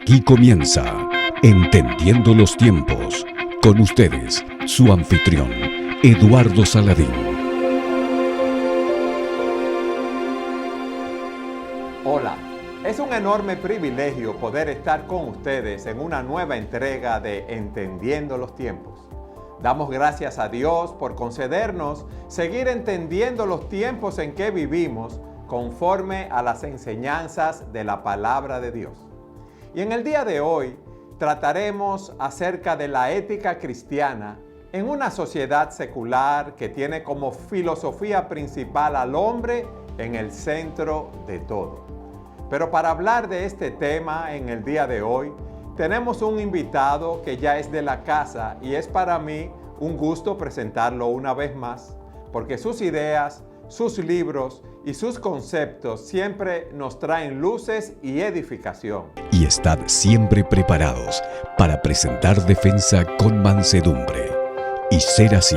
Aquí comienza Entendiendo los Tiempos. Con ustedes, su anfitrión, Eduardo Saladín. Hola, es un enorme privilegio poder estar con ustedes en una nueva entrega de Entendiendo los Tiempos. Damos gracias a Dios por concedernos seguir entendiendo los tiempos en que vivimos conforme a las enseñanzas de la palabra de Dios. Y en el día de hoy trataremos acerca de la ética cristiana en una sociedad secular que tiene como filosofía principal al hombre en el centro de todo. Pero para hablar de este tema en el día de hoy, tenemos un invitado que ya es de la casa y es para mí un gusto presentarlo una vez más, porque sus ideas, sus libros y sus conceptos siempre nos traen luces y edificación. Y estad siempre preparados para presentar defensa con mansedumbre y ser así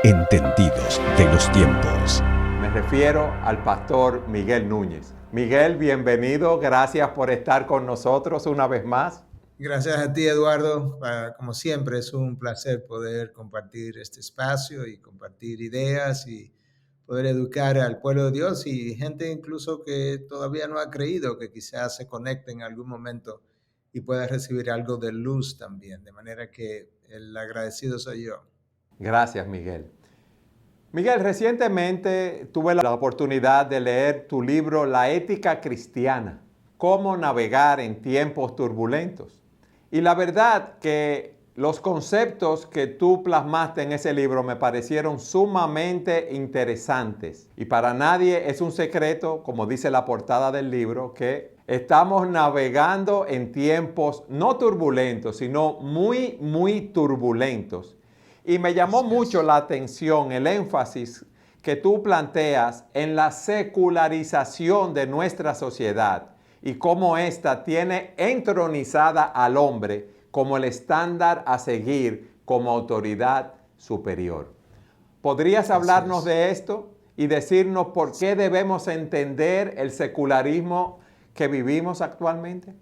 entendidos de los tiempos. Me refiero al pastor Miguel Núñez. Miguel, bienvenido. Gracias por estar con nosotros una vez más. Gracias a ti, Eduardo. Como siempre, es un placer poder compartir este espacio y compartir ideas y poder educar al pueblo de Dios y gente incluso que todavía no ha creído, que quizás se conecte en algún momento y pueda recibir algo de luz también. De manera que el agradecido soy yo. Gracias, Miguel. Miguel, recientemente tuve la oportunidad de leer tu libro La ética cristiana, cómo navegar en tiempos turbulentos. Y la verdad que los conceptos que tú plasmaste en ese libro me parecieron sumamente interesantes. Y para nadie es un secreto, como dice la portada del libro, que estamos navegando en tiempos no turbulentos, sino muy turbulentos. Y me llamó mucho la atención el énfasis que tú planteas en la secularización de nuestra sociedad y cómo ésta tiene entronizada al hombre como el estándar a seguir como autoridad superior. ¿Podrías hablarnos de esto y decirnos por qué debemos entender el secularismo que vivimos actualmente?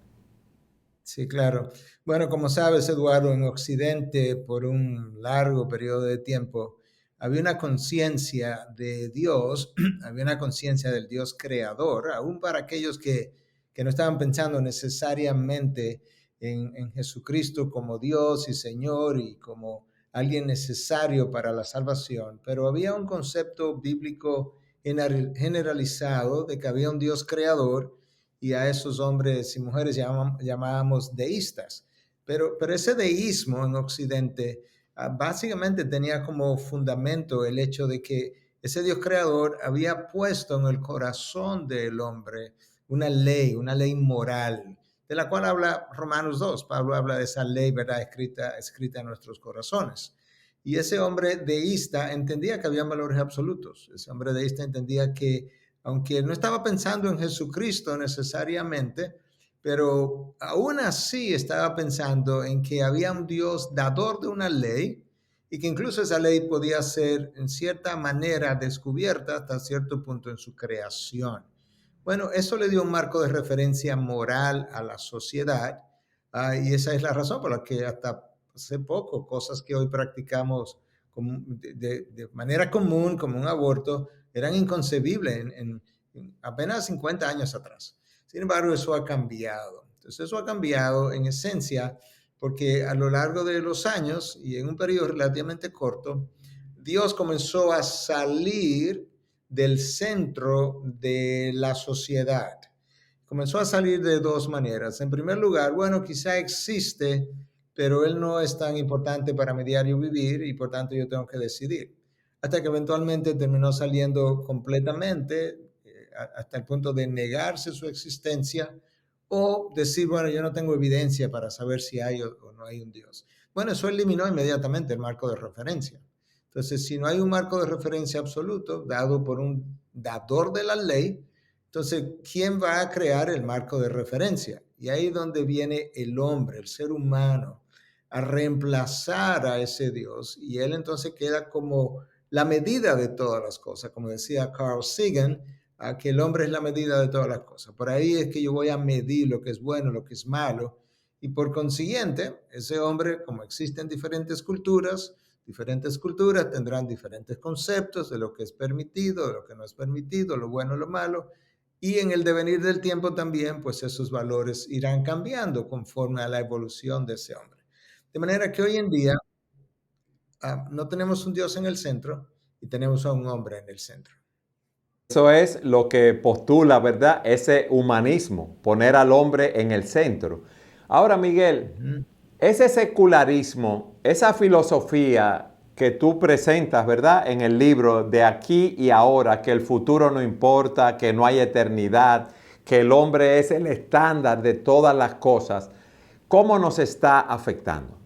Sí, claro. Bueno, como sabes, Eduardo, en Occidente, por un largo periodo de tiempo, había una conciencia de Dios, había una conciencia del Dios creador, aún para aquellos que no estaban pensando necesariamente en Jesucristo como Dios y Señor y como alguien necesario para la salvación, pero había un concepto bíblico generalizado de que había un Dios creador y a esos hombres y mujeres llamábamos deístas. Pero ese deísmo en Occidente básicamente tenía como fundamento el hecho de que ese Dios creador había puesto en el corazón del hombre una ley moral, de la cual habla Romanos 2. Pablo habla de esa ley, ¿verdad?, escrita en nuestros corazones. Y ese hombre deísta entendía que había valores absolutos. Ese hombre deísta entendía que aunque no estaba pensando en Jesucristo necesariamente, pero aún así estaba pensando en que había un Dios dador de una ley y que incluso esa ley podía ser en cierta manera descubierta hasta cierto punto en su creación. Bueno, eso le dio un marco de referencia moral a la sociedad y esa es la razón por la que hasta hace poco cosas que hoy practicamos de manera común, como un aborto, eran inconcebibles en apenas 50 años atrás. Sin embargo, eso ha cambiado. Entonces, eso ha cambiado en esencia porque a lo largo de los años y en un periodo relativamente corto, Dios comenzó a salir del centro de la sociedad. Comenzó a salir de dos maneras. En primer lugar, bueno, quizá existe, pero él no es tan importante para mi diario vivir y por tanto yo tengo que decidir. Hasta que eventualmente terminó saliendo completamente, hasta el punto de negarse su existencia o decir, bueno, yo no tengo evidencia para saber si hay o no hay un Dios. Bueno, eso eliminó inmediatamente el marco de referencia. Entonces, si no hay un marco de referencia absoluto dado por un dador de la ley, entonces, ¿quién va a crear el marco de referencia? Y ahí es donde viene el hombre, el ser humano, a reemplazar a ese Dios. Y él entonces queda como la medida de todas las cosas. Como decía Carl Sagan, que el hombre es la medida de todas las cosas. Por ahí es que yo voy a medir lo que es bueno, lo que es malo. Y por consiguiente, ese hombre, como existen diferentes culturas tendrán diferentes conceptos de lo que es permitido, de lo que no es permitido, lo bueno, lo malo. Y en el devenir del tiempo también, pues esos valores irán cambiando conforme a la evolución de ese hombre. De manera que hoy en día no tenemos un Dios en el centro y tenemos a un hombre en el centro. Eso es lo que postula, ¿verdad? Ese humanismo, poner al hombre en el centro. Ahora, Miguel, Ujú. ese secularismo, esa filosofía que tú presentas, ¿verdad? En el libro de Aquí y Ahora, que el futuro no importa, que no hay eternidad, que el hombre es el estándar de todas las cosas, ¿cómo nos está afectando?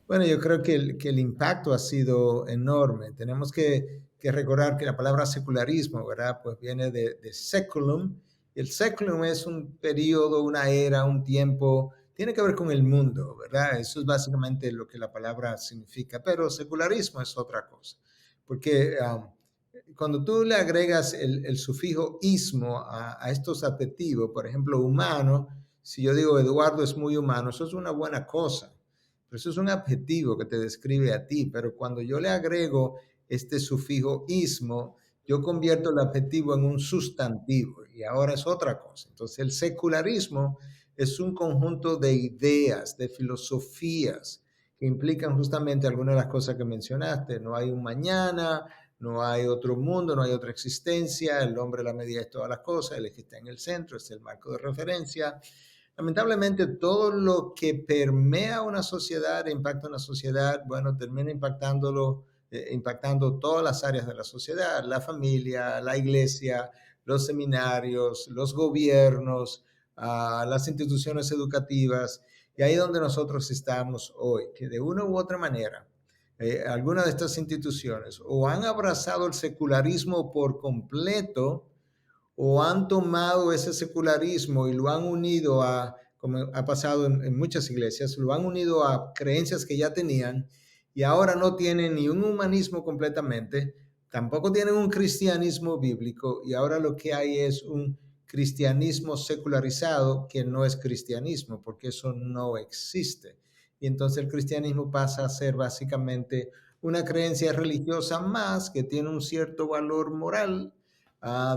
Bueno, yo creo que el impacto ha sido enorme. Tenemos que recordar que la palabra secularismo, ¿verdad? Pues viene de seculum. Y el seculum es un periodo, una era, un tiempo, tiene que ver con el mundo, ¿verdad? Eso es básicamente lo que la palabra significa. Pero secularismo es otra cosa. Porque cuando tú le agregas el sufijo ismo a estos adjetivos, por ejemplo, humano, si yo digo Eduardo es muy humano, eso es una buena cosa. Pero eso es un adjetivo que te describe a ti, pero cuando yo le agrego este sufijo ismo, yo convierto el adjetivo en un sustantivo y ahora es otra cosa. Entonces el secularismo es un conjunto de ideas, de filosofías que implican justamente algunas de las cosas que mencionaste. No hay un mañana, no hay otro mundo, no hay otra existencia, el hombre la medida de todas las cosas, el que está en el centro, es el marco de referencia. Lamentablemente, todo lo que permea una sociedad, impacta una sociedad, bueno, termina impactando todas las áreas de la sociedad, la familia, la iglesia, los seminarios, los gobiernos, las instituciones educativas. Y ahí es donde nosotros estamos hoy, que de una u otra manera, algunas de estas instituciones o han abrazado el secularismo por completo, o han tomado ese secularismo y lo han unido como ha pasado en muchas iglesias, lo han unido a creencias que ya tenían y ahora no tienen ni un humanismo completamente, tampoco tienen un cristianismo bíblico y ahora lo que hay es un cristianismo secularizado que no es cristianismo, porque eso no existe. Y entonces el cristianismo pasa a ser básicamente una creencia religiosa más que tiene un cierto valor moral,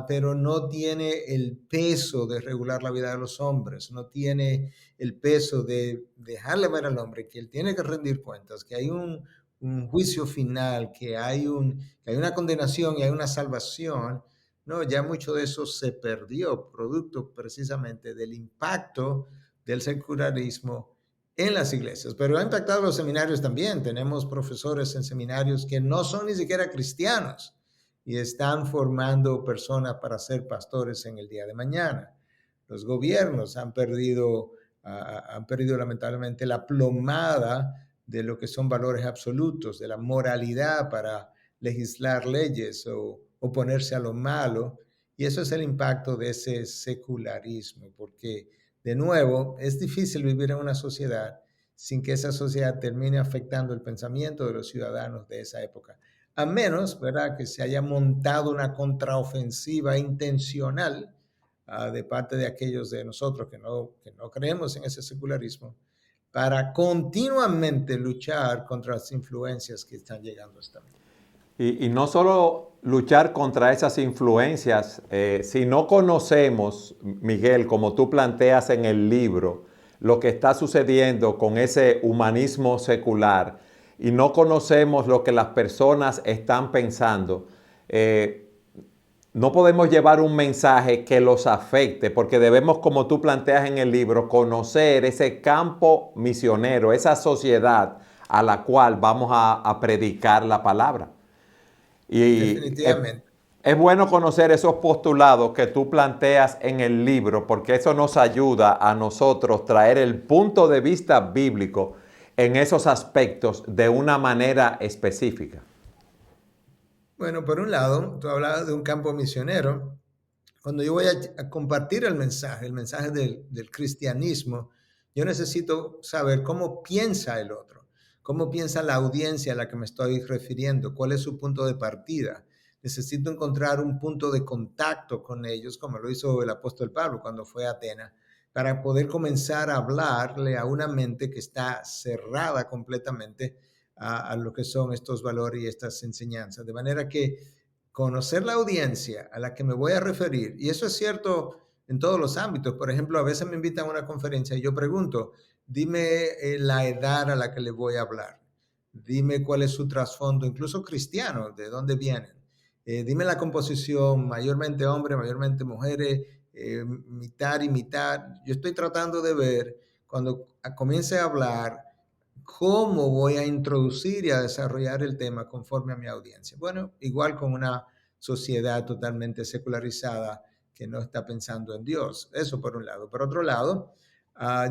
pero no tiene el peso de regular la vida de los hombres, no tiene el peso de dejarle ver al hombre que él tiene que rendir cuentas, que hay un juicio final, que hay una condenación y hay una salvación. No, ya mucho de eso se perdió, producto precisamente del impacto del secularismo en las iglesias, pero ha impactado los seminarios también. Tenemos profesores en seminarios que no son ni siquiera cristianos y están formando personas para ser pastores en el día de mañana. Los gobiernos han perdido lamentablemente la plomada de lo que son valores absolutos, de la moralidad para legislar leyes o oponerse a lo malo. Y eso es el impacto de ese secularismo, porque de nuevo es difícil vivir en una sociedad sin que esa sociedad termine afectando el pensamiento de los ciudadanos de esa época, a menos, ¿verdad?, que se haya montado una contraofensiva intencional de parte de aquellos de nosotros que no creemos en ese secularismo, para continuamente luchar contra las influencias que están llegando hasta mí. Y no solo luchar contra esas influencias, si no conocemos, Miguel, como tú planteas en el libro, lo que está sucediendo con ese humanismo secular y no conocemos lo que las personas están pensando, no podemos llevar un mensaje que los afecte, porque debemos, como tú planteas en el libro, conocer ese campo misionero, esa sociedad a la cual vamos a predicar la palabra. Y Definitivamente. es bueno conocer esos postulados que tú planteas en el libro, porque eso nos ayuda a nosotros traer el punto de vista bíblico en esos aspectos de una manera específica. Bueno, por un lado, tú hablabas de un campo misionero. Cuando yo voy a compartir el mensaje del cristianismo, yo necesito saber cómo piensa el otro, cómo piensa la audiencia a la que me estoy refiriendo, cuál es su punto de partida. Necesito encontrar un punto de contacto con ellos, como lo hizo el apóstol Pablo cuando fue a Atenas, para poder comenzar a hablarle a una mente que está cerrada completamente a lo que son estos valores y estas enseñanzas. De manera que conocer la audiencia a la que me voy a referir, y eso es cierto en todos los ámbitos. Por ejemplo, a veces me invitan a una conferencia y yo pregunto, dime la edad a la que le voy a hablar, dime cuál es su trasfondo, incluso cristiano, de dónde vienen, dime la composición, mayormente hombres, mayormente mujeres, mitad y mitad. Yo estoy tratando de ver, cuando comience a hablar, cómo voy a introducir y a desarrollar el tema conforme a mi audiencia. Bueno, igual con una sociedad totalmente secularizada que no está pensando en Dios. Eso por un lado. Por otro lado,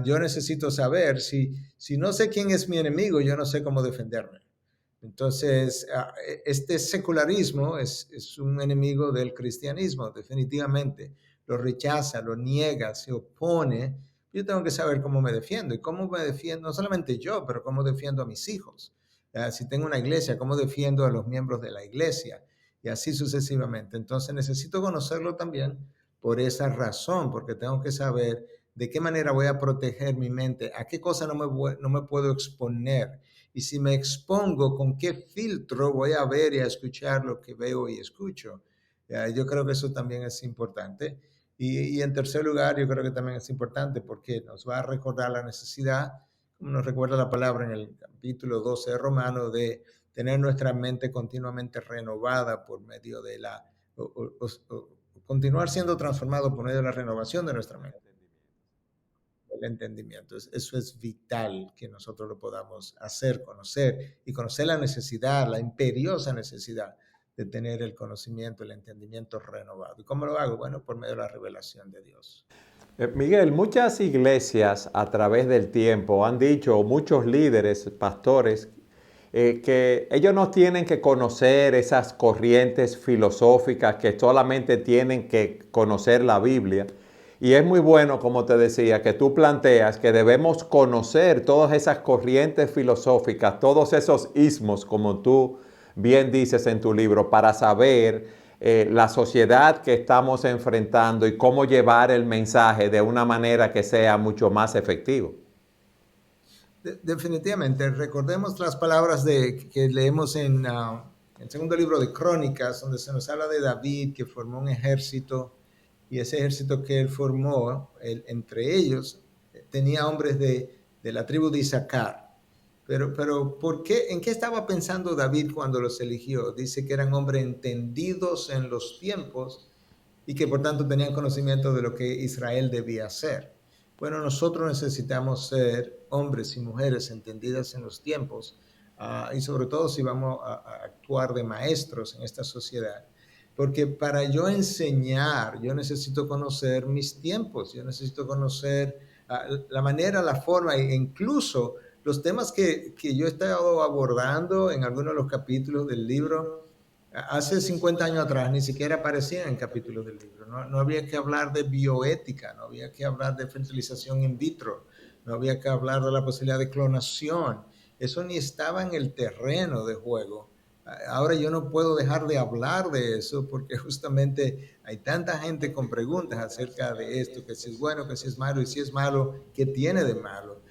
yo necesito saber si no sé quién es mi enemigo, yo no sé cómo defenderme. Entonces, este secularismo es un enemigo del cristianismo, definitivamente. Lo rechaza, lo niega, se opone. Yo tengo que saber cómo me defiendo. Y cómo me defiendo, no solamente yo, pero cómo defiendo a mis hijos. Si tengo una iglesia, cómo defiendo a los miembros de la iglesia. Y así sucesivamente. Entonces, necesito conocerlo también por esa razón, porque tengo que saber de qué manera voy a proteger mi mente, a qué cosa no me puedo exponer. Y si me expongo, ¿con qué filtro voy a ver y a escuchar lo que veo y escucho? Yo creo que eso también es importante. Y en tercer lugar, yo creo que también es importante porque nos va a recordar la necesidad, como nos recuerda la palabra en el capítulo 12 de Romanos, de tener nuestra mente continuamente renovada por medio de continuar siendo transformado por medio de la renovación de nuestra mente. El entendimiento. Eso es vital que nosotros lo podamos hacer, conocer y conocer la necesidad, la imperiosa necesidad de tener el conocimiento, el entendimiento renovado. ¿Y cómo lo hago? Bueno, por medio de la revelación de Dios. Miguel, muchas iglesias a través del tiempo han dicho, muchos líderes, pastores, que ellos no tienen que conocer esas corrientes filosóficas, que solamente tienen que conocer la Biblia. Y es muy bueno, como te decía, que tú planteas que debemos conocer todas esas corrientes filosóficas, todos esos ismos, como tú bien dices en tu libro, para saber la sociedad que estamos enfrentando y cómo llevar el mensaje de una manera que sea mucho más efectivo. Definitivamente, recordemos las palabras que leemos en el segundo libro de Crónicas, donde se nos habla de David, que formó un ejército, y ese ejército que él formó, entre ellos, tenía hombres de la tribu de Isaacar. Pero ¿por qué? ¿En qué estaba pensando David cuando los eligió? Dice que eran hombres entendidos en los tiempos y que por tanto tenían conocimiento de lo que Israel debía hacer. Bueno, nosotros necesitamos ser hombres y mujeres entendidas en los tiempos, y sobre todo si vamos a actuar de maestros en esta sociedad. Porque para yo enseñar, yo necesito conocer mis tiempos, yo necesito conocer la manera, la forma e incluso los temas que yo he estado abordando en algunos de los capítulos del libro. Hace 50 años atrás ni siquiera aparecían en capítulos del libro. No había que hablar de bioética, no había que hablar de fertilización in vitro, no había que hablar de la posibilidad de clonación. Eso ni estaba en el terreno de juego. Ahora yo no puedo dejar de hablar de eso porque justamente hay tanta gente con preguntas acerca de esto, que si es bueno, que si es malo, y si es malo, ¿qué tiene de malo?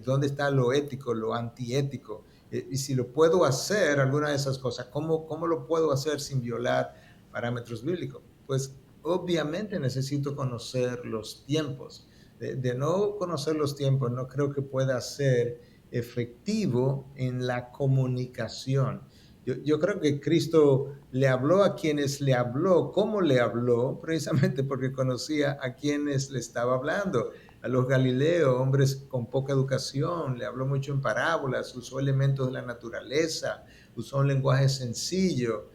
¿Dónde está lo ético, lo antiético? Y si lo puedo hacer, alguna de esas cosas, ¿cómo lo puedo hacer sin violar parámetros bíblicos? Pues obviamente necesito conocer los tiempos. De no conocer los tiempos, no creo que pueda ser efectivo en la comunicación. Yo creo que Cristo le habló a quienes le habló, ¿cómo le habló? Precisamente porque conocía a quienes le estaba hablando. A los galileos, hombres con poca educación, le habló mucho en parábolas, usó elementos de la naturaleza, usó un lenguaje sencillo.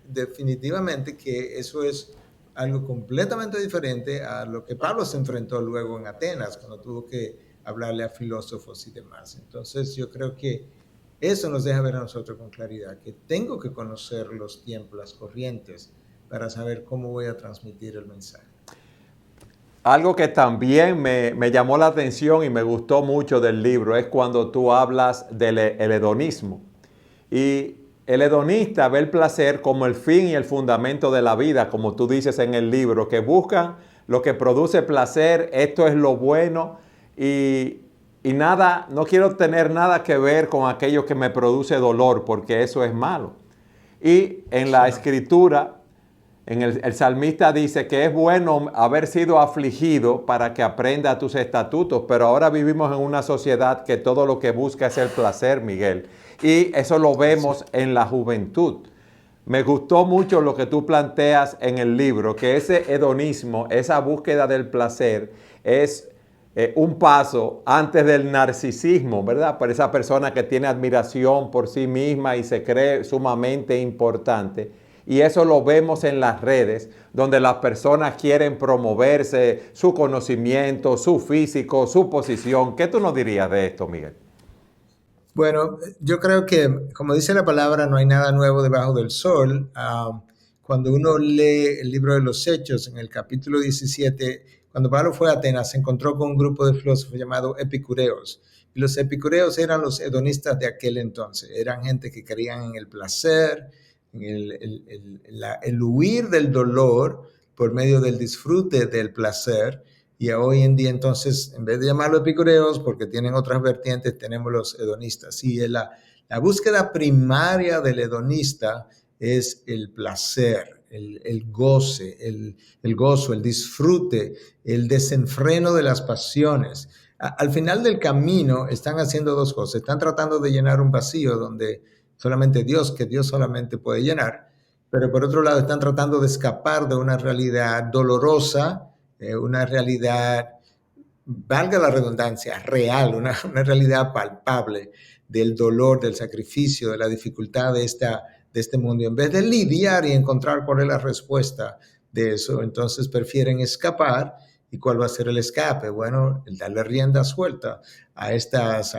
Definitivamente que eso es algo completamente diferente a lo que Pablo se enfrentó luego en Atenas, cuando tuvo que hablarle a filósofos y demás. Entonces yo creo que eso nos deja ver a nosotros con claridad, que tengo que conocer los tiempos, las corrientes, para saber cómo voy a transmitir el mensaje. Algo que también me llamó la atención y me gustó mucho del libro es cuando tú hablas del hedonismo. Y el hedonista ve el placer como el fin y el fundamento de la vida, como tú dices en el libro, que buscan lo que produce placer, esto es lo bueno y nada, no quiero tener nada que ver con aquello que me produce dolor, porque eso es malo. Y en la escritura, el salmista dice que es bueno haber sido afligido para que aprenda tus estatutos, pero ahora vivimos en una sociedad que todo lo que busca es el placer, Miguel. Y eso lo vemos en la juventud. Me gustó mucho lo que tú planteas en el libro, que ese hedonismo, esa búsqueda del placer es un paso antes del narcisismo, ¿verdad? Por esa persona que tiene admiración por sí misma y se cree sumamente importante. Y eso lo vemos en las redes, donde las personas quieren promoverse, su conocimiento, su físico, su posición. ¿Qué tú nos dirías de esto, Miguel? Bueno, yo creo que, como dice la palabra, no hay nada nuevo debajo del sol. Cuando uno lee el libro de los Hechos, en el capítulo 17, cuando Pablo fue a Atenas, se encontró con un grupo de filósofos llamados epicureos. Y los epicureos eran los hedonistas de aquel entonces. Eran gente que creían en el placer, en el huir del dolor por medio del disfrute del placer. Y hoy en día, entonces, en vez de llamarlos epicureos, porque tienen otras vertientes, tenemos los hedonistas. Y la búsqueda primaria del hedonista es el placer, el goce, el gozo, el disfrute, el desenfreno de las pasiones. Al final del camino están haciendo dos cosas. Están tratando de llenar un vacío donde solamente Dios, que Dios solamente puede llenar. Pero por otro lado, están tratando de escapar de una realidad dolorosa, una realidad, valga la redundancia, real, una realidad palpable del dolor, del sacrificio, de la dificultad de este mundo. En vez de lidiar y encontrar cuál es la respuesta de eso, entonces prefieren escapar. ¿Y cuál va a ser el escape? Bueno, el darle rienda suelta a estas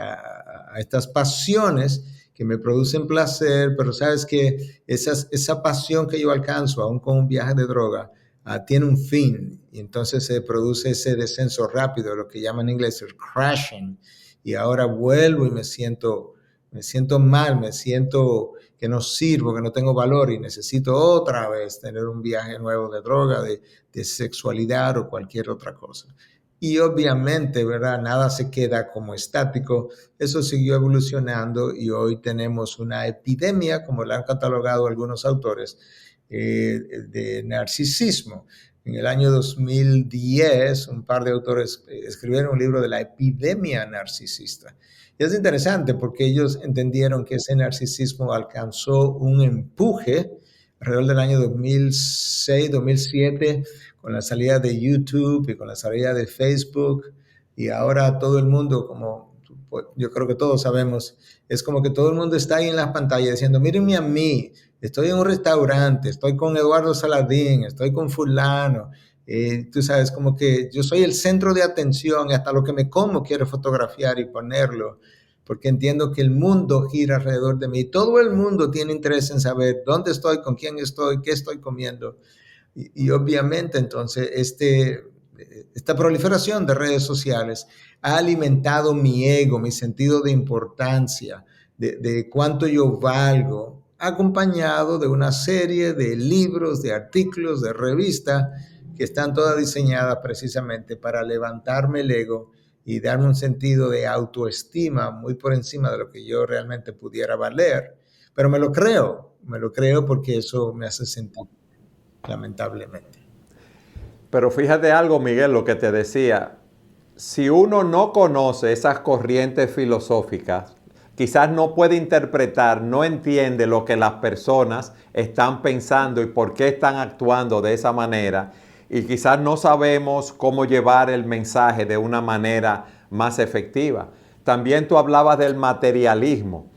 pasiones que me producen placer, pero sabes que esa pasión que yo alcanzo, aún con un viaje de droga, tiene un fin, y entonces se produce ese descenso rápido, lo que llaman en inglés el crashing, y ahora vuelvo y me siento mal, me siento que no sirvo, que no tengo valor y necesito otra vez tener un viaje nuevo de droga, de sexualidad o cualquier otra cosa. Y obviamente, ¿verdad? Nada se queda como estático. Eso siguió evolucionando y hoy tenemos una epidemia, como la han catalogado algunos autores, de narcisismo. En el año 2010, un par de autores escribieron un libro de la epidemia narcisista. Y es interesante porque ellos entendieron que ese narcisismo alcanzó un empuje alrededor del año 2006, 2007, con la salida de YouTube y con la salida de Facebook. Y ahora todo el mundo, como yo creo que todos sabemos, es como que todo el mundo está ahí en las pantallas diciendo, mírenme a mí, estoy en un restaurante, estoy con Eduardo Saladín, estoy con fulano. Tú sabes, como que yo soy el centro de atención y hasta lo que me como quiero fotografiar y ponerlo, porque entiendo que el mundo gira alrededor de mí. Todo el mundo tiene interés en saber dónde estoy, con quién estoy, qué estoy comiendo. Y obviamente entonces esta proliferación de redes sociales ha alimentado mi ego, mi sentido de importancia, de cuánto yo valgo, acompañado de una serie de libros, de artículos, de revistas que están todas diseñadas precisamente para levantarme el ego y darme un sentido de autoestima muy por encima de lo que yo realmente pudiera valer. Pero me lo creo porque eso me hace sentir, lamentablemente. Pero fíjate algo, Miguel, lo que te decía. Si uno no conoce esas corrientes filosóficas, quizás no puede interpretar, no entiende lo que las personas están pensando y por qué están actuando de esa manera. Y quizás no sabemos cómo llevar el mensaje de una manera más efectiva. También tú hablabas del materialismo.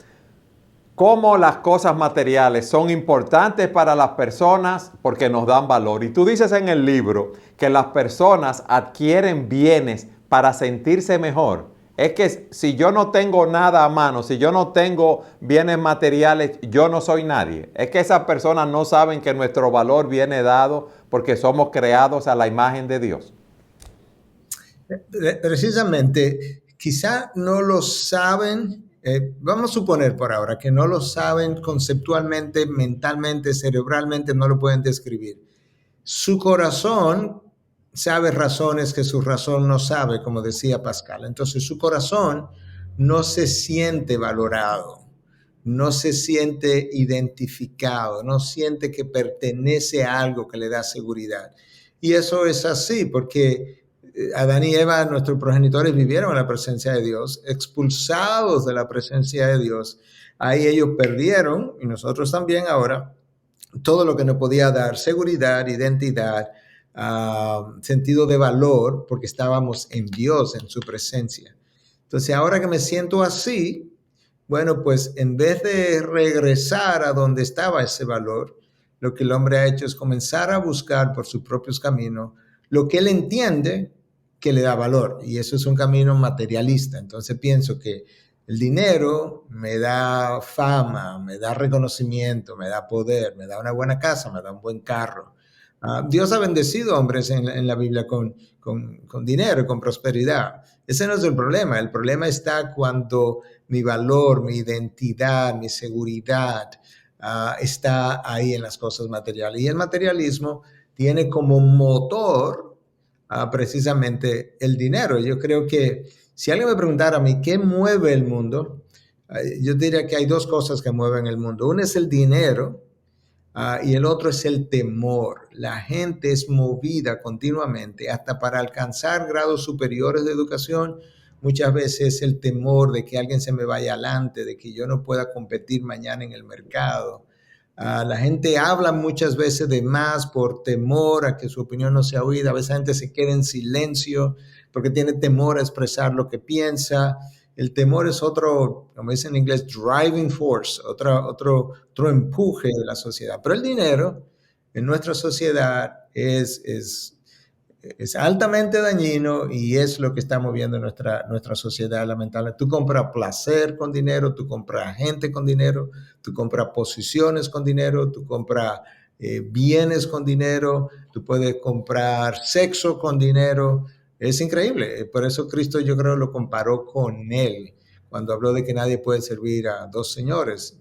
Cómo las cosas materiales son importantes para las personas porque nos dan valor. Y tú dices en el libro que las personas adquieren bienes para sentirse mejor. Es que si yo no tengo nada a mano, si yo no tengo bienes materiales, yo no soy nadie. Es que esas personas no saben que nuestro valor viene dado porque somos creados a la imagen de Dios. Precisamente, quizá no lo saben. Vamos a suponer por ahora que no lo saben conceptualmente, mentalmente, cerebralmente, no lo pueden describir. Su corazón sabe razones que su razón no sabe, como decía Pascal. Entonces su corazón no se siente valorado, no se siente identificado, no siente que pertenece a algo que le da seguridad. Y eso es así porque Adán y Eva, nuestros progenitores, vivieron en la presencia de Dios, expulsados de la presencia de Dios. Ahí ellos perdieron, y nosotros también ahora, todo lo que nos podía dar seguridad, identidad, sentido de valor, porque estábamos en Dios, en su presencia. Entonces, ahora que me siento así, bueno, pues en vez de regresar a donde estaba ese valor, lo que el hombre ha hecho es comenzar a buscar por sus propios caminos lo que él entiende que le da valor. Y eso es un camino materialista. Entonces pienso que el dinero me da fama, me da reconocimiento, me da poder, me da una buena casa, me da un buen carro. Dios ha bendecido hombres en la Biblia con dinero, con prosperidad. Ese no es el problema. El problema está cuando mi valor, mi identidad, mi seguridad está ahí en las cosas materiales. Y el materialismo tiene como motor precisamente el dinero. Yo creo que si alguien me preguntara a mí qué mueve el mundo, yo diría que hay dos cosas que mueven el mundo. Una es el dinero y el otro es el temor. La gente es movida continuamente hasta para alcanzar grados superiores de educación. Muchas veces el temor de que alguien se me vaya adelante, de que yo no pueda competir mañana en el mercado. La gente habla muchas veces de más por temor a que su opinión no sea oída. A veces la gente se queda en silencio porque tiene temor a expresar lo que piensa. El temor es otro, como dicen en inglés, driving force, otro empuje de la sociedad. Pero el dinero en nuestra sociedad es altamente dañino y es lo que está moviendo nuestra sociedad, lamentablemente. Tú compras placer con dinero, tú compras gente con dinero, tú compras posiciones con dinero, tú compras bienes con dinero, tú puedes comprar sexo con dinero. Es increíble. Por eso Cristo, yo creo, lo comparó con él cuando habló de que nadie puede servir a dos señores,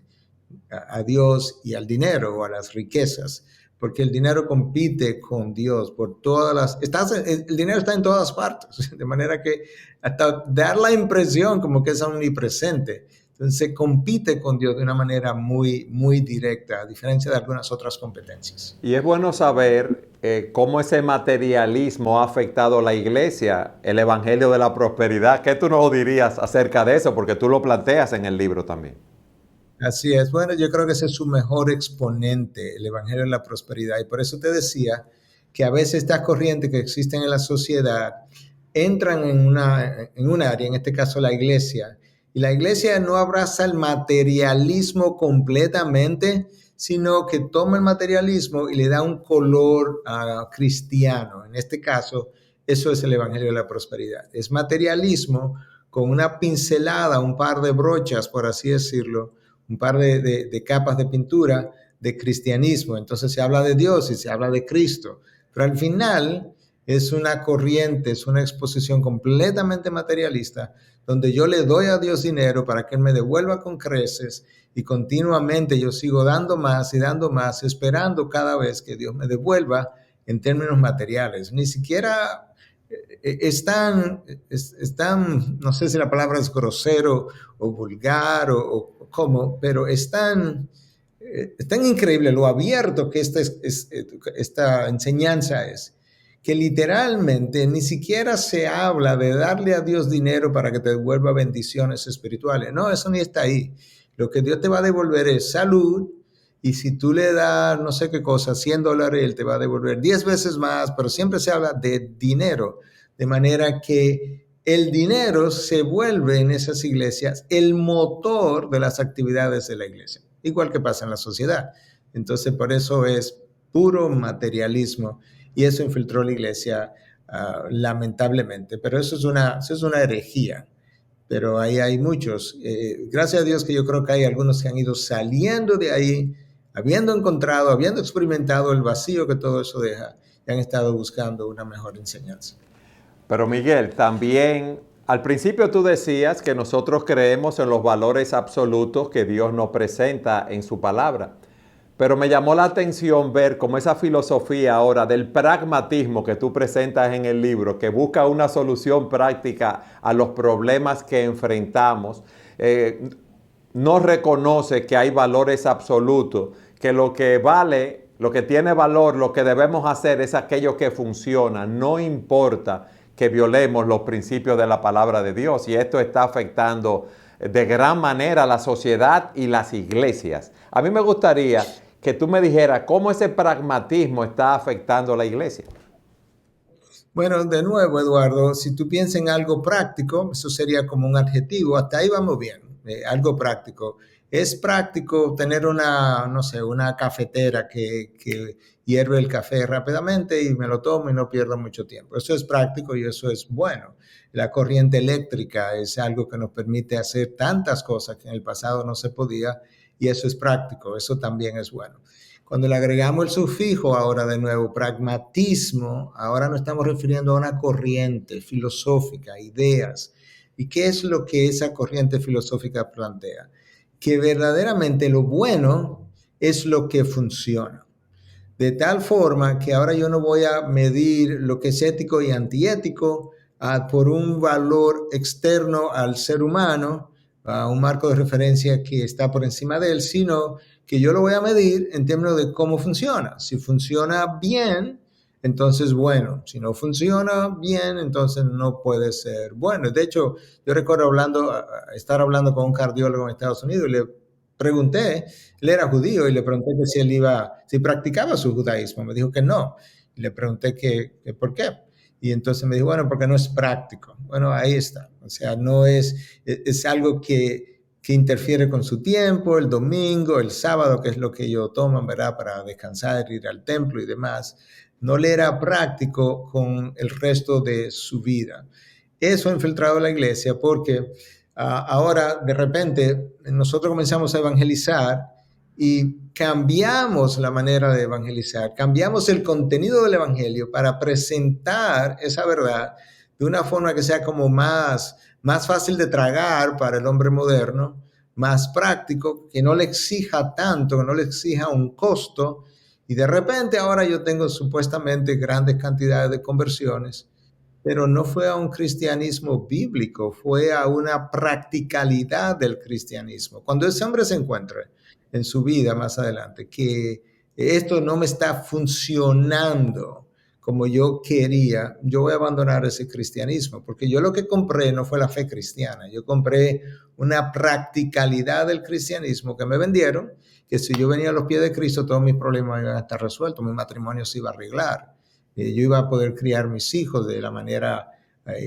a Dios y al dinero o a las riquezas, porque el dinero compite con Dios por todas el dinero está en todas partes, de manera que hasta dar la impresión como que es omnipresente. Entonces se compite con Dios de una manera muy, muy directa, a diferencia de algunas otras competencias. Y es bueno saber cómo ese materialismo ha afectado a la iglesia, el evangelio de la prosperidad. ¿Qué tú nos dirías acerca de eso? Porque tú lo planteas en el libro también. Así es. Bueno, yo creo que ese es su mejor exponente, el evangelio de la prosperidad. Y por eso te decía que a veces estas corrientes que existen en la sociedad entran en un área, en este caso la iglesia, y la iglesia no abraza el materialismo completamente, sino que toma el materialismo y le da un color cristiano. En este caso, eso es el evangelio de la prosperidad. Es materialismo con una pincelada, un par de brochas, por así decirlo, un par de capas de pintura de cristianismo. Entonces se habla de Dios y se habla de Cristo, pero al final es una corriente, es una exposición completamente materialista, donde yo le doy a Dios dinero para que Él me devuelva con creces y continuamente yo sigo dando más y dando más, esperando cada vez que Dios me devuelva en términos materiales. Ni siquiera están, no sé si la palabra es grosero o vulgar o cómo, pero es tan increíble lo abierto que esta enseñanza es, que literalmente ni siquiera se habla de darle a Dios dinero para que te devuelva bendiciones espirituales. No, eso ni está ahí. Lo que Dios te va a devolver es salud, y si tú le das no sé qué cosa, $100, Él te va a devolver 10 veces más, pero siempre se habla de dinero, de manera que el dinero se vuelve en esas iglesias el motor de las actividades de la iglesia, igual que pasa en la sociedad. Entonces, por eso es puro materialismo y eso infiltró la iglesia lamentablemente. Pero eso es una herejía. Pero ahí hay muchos. Gracias a Dios que yo creo que hay algunos que han ido saliendo de ahí, habiendo encontrado, habiendo experimentado el vacío que todo eso deja, y han estado buscando una mejor enseñanza. Pero Miguel, también al principio tú decías que nosotros creemos en los valores absolutos que Dios nos presenta en su palabra. Pero me llamó la atención ver cómo esa filosofía ahora del pragmatismo que tú presentas en el libro, que busca una solución práctica a los problemas que enfrentamos, no reconoce que hay valores absolutos, que lo que vale, lo que tiene valor, lo que debemos hacer es aquello que funciona, no importa que violemos los principios de la palabra de Dios. Y esto está afectando de gran manera a la sociedad y las iglesias. A mí me gustaría que tú me dijeras cómo ese pragmatismo está afectando a la iglesia. Bueno, de nuevo, Eduardo, si tú piensas en algo práctico, eso sería como un adjetivo, hasta ahí vamos bien, algo práctico. Es práctico tener una, no sé, una cafetera que hierve el café rápidamente y me lo tomo y no pierdo mucho tiempo. Eso es práctico y eso es bueno. La corriente eléctrica es algo que nos permite hacer tantas cosas que en el pasado no se podía y eso es práctico, eso también es bueno. Cuando le agregamos el sufijo ahora de nuevo, pragmatismo, ahora nos estamos refiriendo a una corriente filosófica, ideas. ¿Y qué es lo que esa corriente filosófica plantea? Que verdaderamente lo bueno es lo que funciona. De tal forma que ahora yo no voy a medir lo que es ético y antiético por un valor externo al ser humano, a un marco de referencia que está por encima de él, sino que yo lo voy a medir en términos de cómo funciona. Si funciona bien, entonces bueno. Si no funciona bien, entonces no puede ser bueno. De hecho, yo recuerdo estar hablando con un cardiólogo en Estados Unidos y le pregunté, él era judío, y le pregunté que si practicaba su judaísmo. Me dijo que no. Y le pregunté que por qué. Y entonces me dijo, bueno, porque no es práctico. Bueno, ahí está. O sea, no es algo que interfiere con su tiempo, el domingo, el sábado, que es lo que ellos toman, ¿verdad? Para descansar, ir al templo y demás. No le era práctico con el resto de su vida. Eso ha infiltrado la iglesia porque ahora, de repente, nosotros comenzamos a evangelizar y cambiamos la manera de evangelizar, cambiamos el contenido del evangelio para presentar esa verdad de una forma que sea como más fácil de tragar para el hombre moderno, más práctico, que no le exija tanto, que no le exija un costo. Y de repente ahora yo tengo supuestamente grandes cantidades de conversiones, pero no fue a un cristianismo bíblico, fue a una practicalidad del cristianismo. Cuando ese hombre se encuentre en su vida más adelante que esto no me está funcionando como yo quería, yo voy a abandonar ese cristianismo, porque yo lo que compré no fue la fe cristiana, yo compré una practicalidad del cristianismo que me vendieron, que si yo venía a los pies de Cristo todos mis problemas iban a estar resueltos, mi matrimonio se iba a arreglar, yo iba a poder criar mis hijos de la manera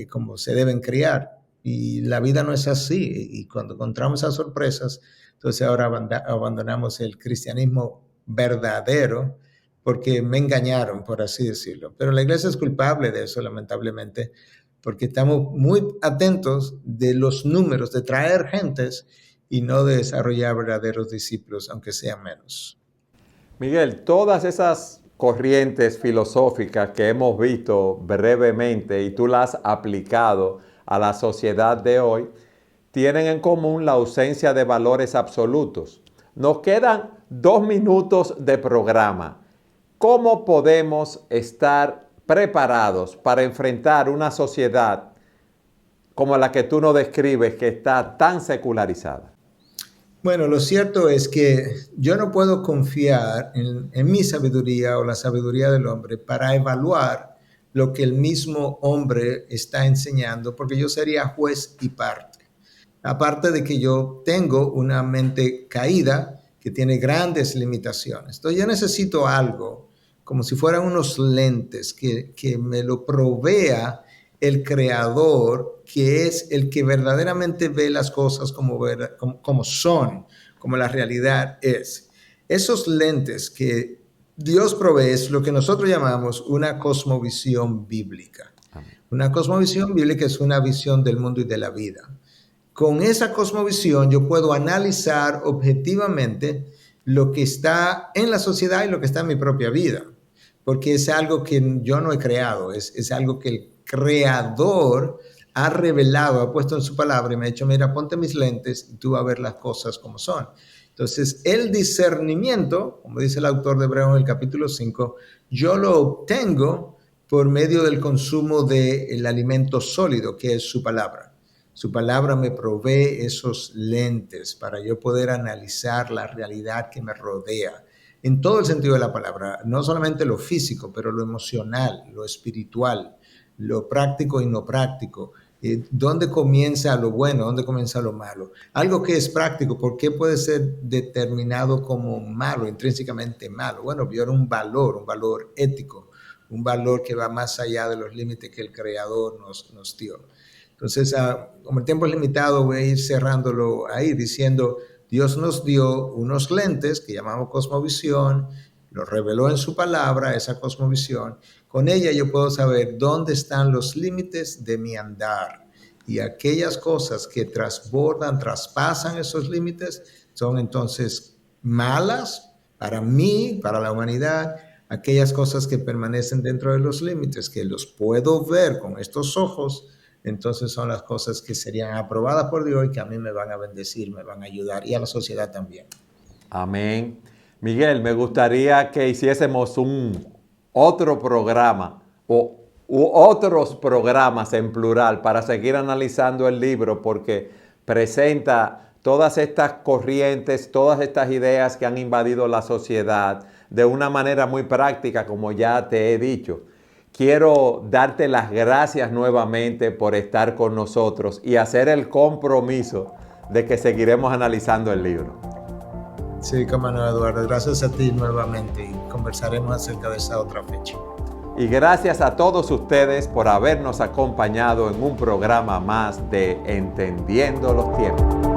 como se deben criar, y la vida no es así, y cuando encontramos esas sorpresas, entonces ahora abandonamos el cristianismo verdadero, porque me engañaron, por así decirlo. Pero la iglesia es culpable de eso, lamentablemente, porque estamos muy atentos de los números, de traer gentes y no de desarrollar verdaderos discípulos, aunque sean menos. Miguel, todas esas corrientes filosóficas que hemos visto brevemente y tú las has aplicado a la sociedad de hoy, tienen en común la ausencia de valores absolutos. Nos quedan 2 minutos de programa. ¿Cómo podemos estar preparados para enfrentar una sociedad como la que tú nos describes, que está tan secularizada? Bueno, lo cierto es que yo no puedo confiar en mi sabiduría o la sabiduría del hombre para evaluar lo que el mismo hombre está enseñando, porque yo sería juez y parte. Aparte de que yo tengo una mente caída que tiene grandes limitaciones. Entonces yo necesito algo, como si fueran unos lentes que me lo provea el creador, que es el que verdaderamente ve las cosas como son, como la realidad es. Esos lentes que Dios provee es lo que nosotros llamamos una cosmovisión bíblica. Una cosmovisión bíblica es una visión del mundo y de la vida. Con esa cosmovisión yo puedo analizar objetivamente lo que está en la sociedad y lo que está en mi propia vida, porque es algo que yo no he creado, es algo que el creador ha revelado, ha puesto en su palabra y me ha dicho, mira, ponte mis lentes y tú vas a ver las cosas como son. Entonces, el discernimiento, como dice el autor de Hebreos en el capítulo 5, yo lo obtengo por medio del consumo del alimento sólido, que es su palabra. Su palabra me provee esos lentes para yo poder analizar la realidad que me rodea, en todo el sentido de la palabra, no solamente lo físico, pero lo emocional, lo espiritual, lo práctico y no práctico. ¿Dónde comienza lo bueno? ¿Dónde comienza lo malo? Algo que es práctico, ¿por qué puede ser determinado como malo, intrínsecamente malo? Bueno, viola un valor ético, un valor que va más allá de los límites que el Creador nos dio. Entonces, como el tiempo es limitado, voy a ir cerrándolo ahí diciendo, Dios nos dio unos lentes que llamamos cosmovisión, lo reveló en su palabra, esa cosmovisión. Con ella yo puedo saber dónde están los límites de mi andar. Y aquellas cosas que traspasan esos límites, son entonces malas para mí, para la humanidad. Aquellas cosas que permanecen dentro de los límites, que los puedo ver con estos ojos, entonces son las cosas que serían aprobadas por Dios y que a mí me van a bendecir, me van a ayudar y a la sociedad también. Amén. Miguel, me gustaría que hiciésemos otro programa u otros programas en plural para seguir analizando el libro, porque presenta todas estas corrientes, todas estas ideas que han invadido la sociedad de una manera muy práctica, como ya te he dicho. Quiero darte las gracias nuevamente por estar con nosotros y hacer el compromiso de que seguiremos analizando el libro. Sí, cómo no, Eduardo. Gracias a ti nuevamente y conversaremos acerca de esa otra fecha. Y gracias a todos ustedes por habernos acompañado en un programa más de Entendiendo los Tiempos.